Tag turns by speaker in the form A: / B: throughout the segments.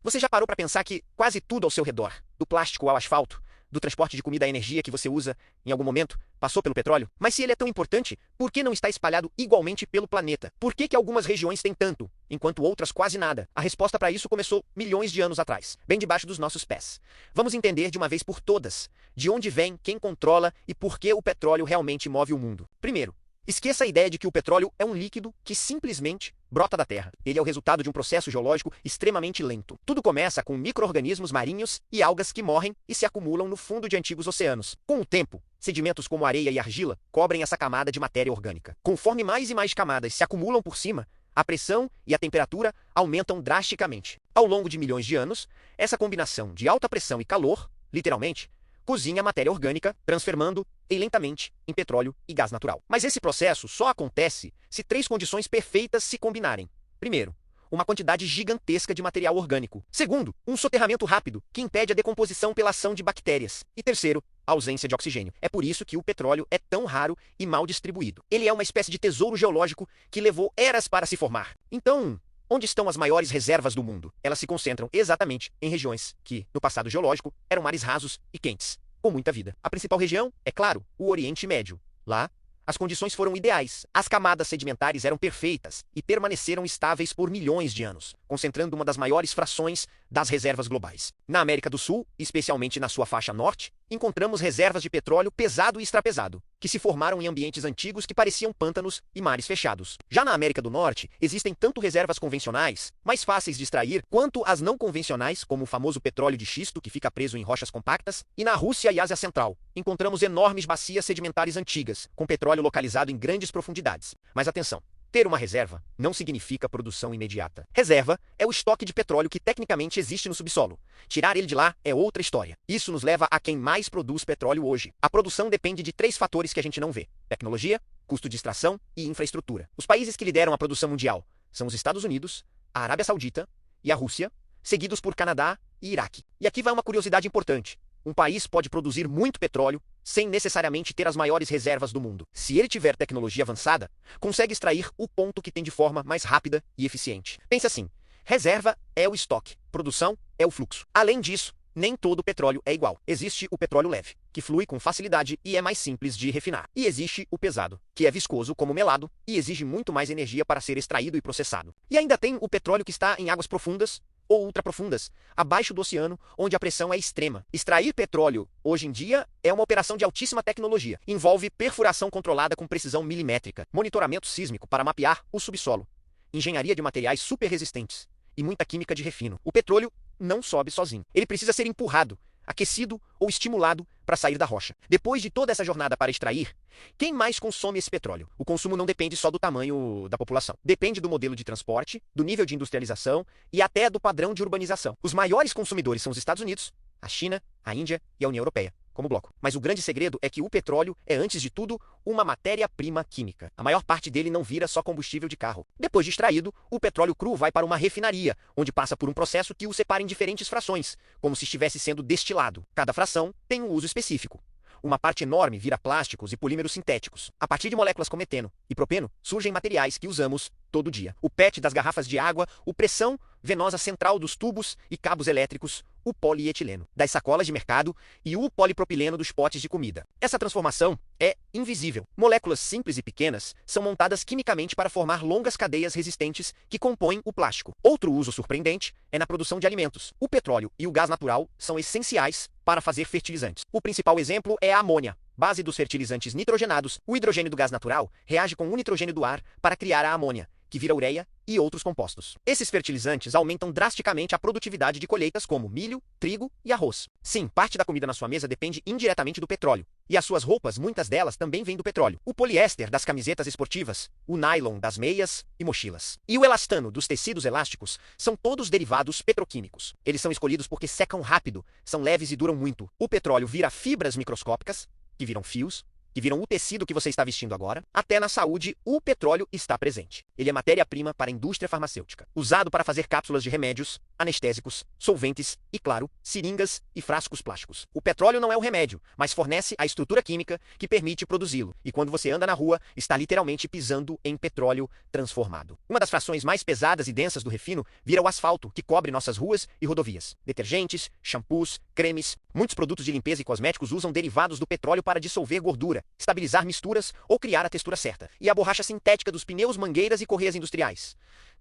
A: Você já parou para pensar que quase tudo ao seu redor, do plástico ao asfalto, do transporte de comida à energia que você usa em algum momento, passou pelo petróleo? Mas se ele é tão importante, por que não está espalhado igualmente pelo planeta? Por que algumas regiões têm tanto, enquanto outras quase nada? A resposta para isso começou milhões de anos atrás, bem debaixo dos nossos pés. Vamos entender de uma vez por todas de onde vem, quem controla e por que o petróleo realmente move o mundo. Primeiro, esqueça a ideia de que o petróleo é um líquido que simplesmente brota da terra. Ele é o resultado de um processo geológico extremamente lento. Tudo começa com micro-organismos marinhos e algas que morrem e se acumulam no fundo de antigos oceanos. Com o tempo, sedimentos como areia e argila cobrem essa camada de matéria orgânica. Conforme mais e mais camadas se acumulam por cima, a pressão e a temperatura aumentam drasticamente. Ao longo de milhões de anos, essa combinação de alta pressão e calor, literalmente, cozinha a matéria orgânica, transformando-a lentamente em petróleo e gás natural. Mas esse processo só acontece se três condições perfeitas se combinarem. Primeiro, uma quantidade gigantesca de material orgânico. Segundo, um soterramento rápido, que impede a decomposição pela ação de bactérias. E terceiro, a ausência de oxigênio. É por isso que o petróleo é tão raro e mal distribuído. Ele é uma espécie de tesouro geológico que levou eras para se formar. Então, onde estão as maiores reservas do mundo? Elas se concentram exatamente em regiões que, no passado geológico, eram mares rasos e quentes, com muita vida. A principal região, é claro, o Oriente Médio. Lá, as condições foram ideais. As camadas sedimentares eram perfeitas e permaneceram estáveis por milhões de anos, concentrando uma das maiores frações das reservas globais. Na América do Sul, especialmente na sua faixa norte, encontramos reservas de petróleo pesado e extrapesado, que se formaram em ambientes antigos que pareciam pântanos e mares fechados. Já na América do Norte, existem tanto reservas convencionais, mais fáceis de extrair, quanto as não convencionais, como o famoso petróleo de xisto que fica preso em rochas compactas, e na Rússia e Ásia Central, encontramos enormes bacias sedimentares antigas, com petróleo localizado em grandes profundidades. Mas atenção! Ter uma reserva não significa produção imediata. Reserva é o estoque de petróleo que tecnicamente existe no subsolo. Tirar ele de lá é outra história. Isso nos leva a quem mais produz petróleo hoje. A produção depende de três fatores que a gente não vê: tecnologia, custo de extração e infraestrutura. Os países que lideram a produção mundial são os Estados Unidos, a Arábia Saudita e a Rússia, seguidos por Canadá e Iraque. E aqui vai uma curiosidade importante. Um país pode produzir muito petróleo sem necessariamente ter as maiores reservas do mundo. Se ele tiver tecnologia avançada, consegue extrair o ponto que tem de forma mais rápida e eficiente. Pense assim: reserva é o estoque, produção é o fluxo. Além disso, nem todo petróleo é igual. Existe o petróleo leve, que flui com facilidade e é mais simples de refinar. E existe o pesado, que é viscoso como melado e exige muito mais energia para ser extraído e processado. E ainda tem o petróleo que está em águas profundas ou ultraprofundas, abaixo do oceano, onde a pressão é extrema. Extrair petróleo, hoje em dia, é uma operação de altíssima tecnologia. Envolve perfuração controlada com precisão milimétrica, monitoramento sísmico para mapear o subsolo, engenharia de materiais super resistentes e muita química de refino. O petróleo não sobe sozinho. Ele precisa ser empurrado, aquecido ou estimulado para sair da rocha. Depois de toda essa jornada para extrair, quem mais consome esse petróleo? O consumo não depende só do tamanho da população. Depende do modelo de transporte, do nível de industrialização e até do padrão de urbanização. Os maiores consumidores são os Estados Unidos, a China, a Índia e a União Europeia, como bloco. Mas o grande segredo é que o petróleo é, antes de tudo, uma matéria-prima química. A maior parte dele não vira só combustível de carro. Depois de extraído, o petróleo cru vai para uma refinaria, onde passa por um processo que o separa em diferentes frações, como se estivesse sendo destilado. Cada fração tem um uso específico. Uma parte enorme vira plásticos e polímeros sintéticos. A partir de moléculas como eteno e propeno, surgem materiais que usamos todo dia. O PET das garrafas de água, o pressão venosa central dos tubos e cabos elétricos, o polietileno das sacolas de mercado e o polipropileno dos potes de comida. Essa transformação é invisível. Moléculas simples e pequenas são montadas quimicamente para formar longas cadeias resistentes que compõem o plástico. Outro uso surpreendente é na produção de alimentos. O petróleo e o gás natural são essenciais para fazer fertilizantes. O principal exemplo é a amônia, base dos fertilizantes nitrogenados. O hidrogênio do gás natural reage com o nitrogênio do ar para criar a amônia, que vira ureia e outros compostos. Esses fertilizantes aumentam drasticamente a produtividade de colheitas como milho, trigo e arroz. Sim, parte da comida na sua mesa depende indiretamente do petróleo. E as suas roupas, muitas delas, também vêm do petróleo. O poliéster das camisetas esportivas, o nylon das meias e mochilas, e o elastano dos tecidos elásticos são todos derivados petroquímicos. Eles são escolhidos porque secam rápido, são leves e duram muito. O petróleo vira fibras microscópicas, que viram fios, que viram o tecido que você está vestindo agora. Até na saúde, o petróleo está presente. Ele é matéria-prima para a indústria farmacêutica, usado para fazer cápsulas de remédios, anestésicos, solventes e, claro, seringas e frascos plásticos. O petróleo não é o remédio, mas fornece a estrutura química que permite produzi-lo. E quando você anda na rua, está literalmente pisando em petróleo transformado. Uma das frações mais pesadas e densas do refino vira o asfalto, que cobre nossas ruas e rodovias. Detergentes, shampoos, cremes, muitos produtos de limpeza e cosméticos usam derivados do petróleo para dissolver gordura, estabilizar misturas ou criar a textura certa. E a borracha sintética dos pneus, mangueiras e correias industriais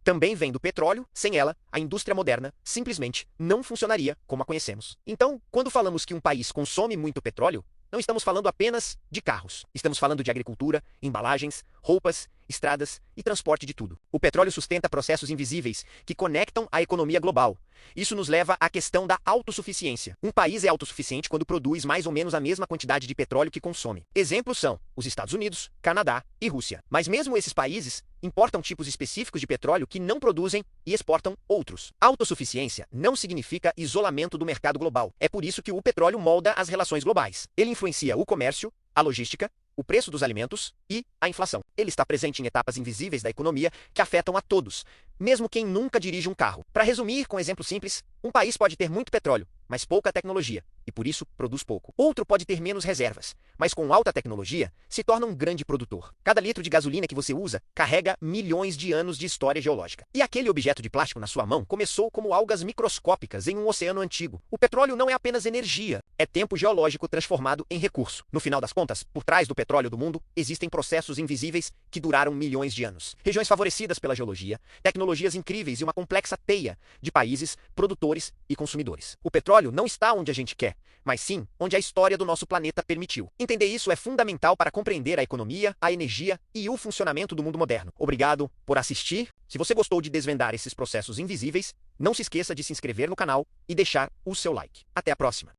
A: também vem do petróleo. Sem ela, a indústria moderna simplesmente não funcionaria como a conhecemos. Então, quando falamos que um país consome muito petróleo, não estamos falando apenas de carros. Estamos falando de agricultura, embalagens, roupas, estradas e transporte de tudo. O petróleo sustenta processos invisíveis que conectam a economia global. Isso nos leva à questão da autossuficiência. Um país é autossuficiente quando produz mais ou menos a mesma quantidade de petróleo que consome. Exemplos são os Estados Unidos, Canadá e Rússia. Mas mesmo esses países importam tipos específicos de petróleo que não produzem e exportam outros. Autossuficiência não significa isolamento do mercado global. É por isso que o petróleo molda as relações globais. Ele influencia o comércio, a logística, o preço dos alimentos e a inflação. Ele está presente em etapas invisíveis da economia que afetam a todos, mesmo quem nunca dirige um carro. Para resumir com um exemplo simples, um país pode ter muito petróleo, mas pouca tecnologia, e por isso produz pouco. Outro pode ter menos reservas, mas com alta tecnologia se torna um grande produtor. Cada litro de gasolina que você usa carrega milhões de anos de história geológica. E aquele objeto de plástico na sua mão começou como algas microscópicas em um oceano antigo. O petróleo não é apenas energia, é tempo geológico transformado em recurso. No final das contas, por trás do petróleo do mundo, existem processos invisíveis que duraram milhões de anos. Regiões favorecidas pela geologia, tecnologias incríveis e uma complexa teia de países, produtores e consumidores. O petróleo não está onde a gente quer, mas sim onde a história do nosso planeta permitiu. Entender isso é fundamental para compreender a economia, a energia e o funcionamento do mundo moderno. Obrigado por assistir. Se você gostou de desvendar esses processos invisíveis, não se esqueça de se inscrever no canal e deixar o seu like. Até a próxima!